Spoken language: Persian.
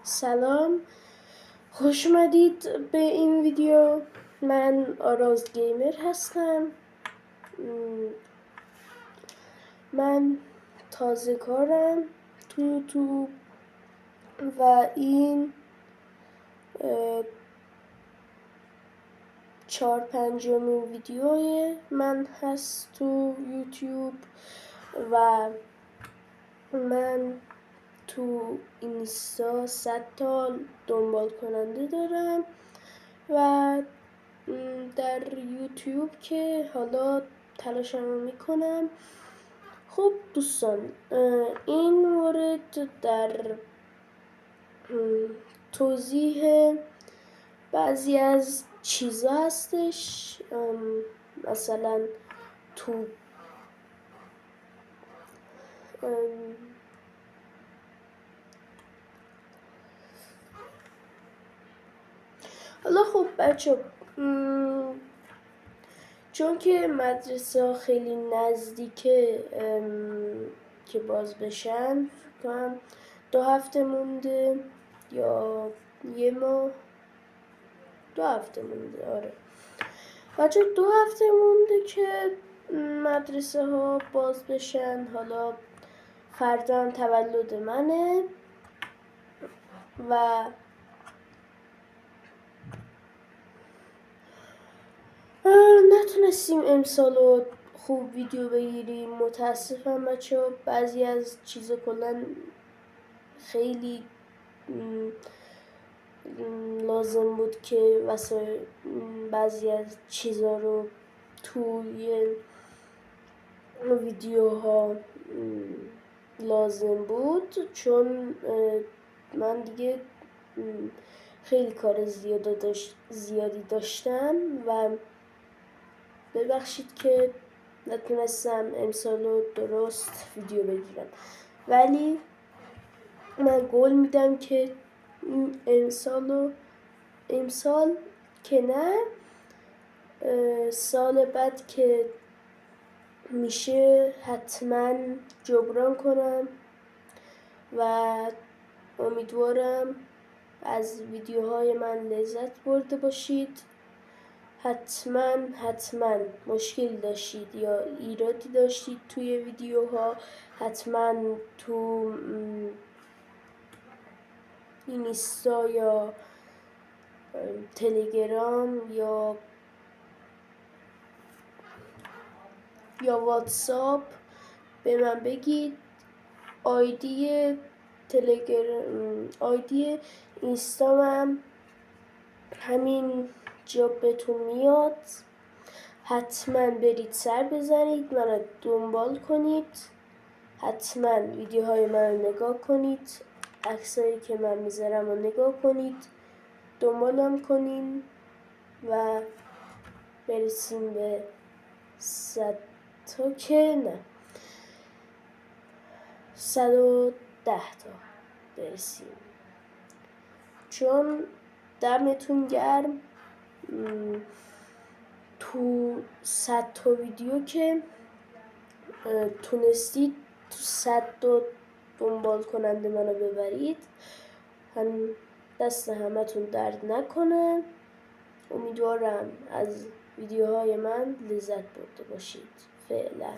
سلام، خوش اومدید به این ویدیو. من آراز گیمر هستم. من تازه کارم تو یوتیوب و این 4-5مین ویدیوی من هست تو یوتیوب و من تو اینستا 100 تا دنبال کننده دارم و در یوتیوب که حالا تلاشم میکنم. خب دوستان، این مورد در توضیح بعضی از چیزا هستش، مثلا تو حالا خب بچه، چون که مدرسه ها خیلی نزدیکه که باز بشن، فکر کنم 2 هفته مونده یا 1 ماه. 2 هفته مونده، آره بچه، 2 هفته مونده که مدرسه ها باز بشن. حالا فردا هم تولد منه و نتونستیم امسالو خوب ویدیو بگیریم، متاسفم بچه ها. بعضی از چیزا کلا خیلی لازم بود که بعضی از چیزا رو توی ویدیوها لازم بود، چون من دیگه خیلی کار زیادی داشتم و ببخشید که نتونستم امسالو درست ویدیو بگیرم، ولی من قول میدم که امسال که نه، سال بعد که میشه حتما جبران کنم و امیدوارم از ویدیوهای من لذت برده باشید. حتما مشکل داشتید یا ایرادی داشتید توی ویدیوها، حتما تو اینستا یا تلگرام یا واتساپ به من بگید. آیدی اینستام همین جا بهتون میاد. حتما برید سر بزنید، منو دنبال کنید، حتما ویدیوهای من رو نگاه کنید، عکسایی که من میذارم رو نگاه کنید، دنبالم کنین و برسیم به 100 تا، که نه 110 تا برسیم، چون دمتون گرم. تو 100 تا ویدیو که تونستید تو 100 تا دنبال کننده منو ببرید، دست همتون درد نکنه. امیدوارم از ویدیوهای من لذت برده باشید. فعلا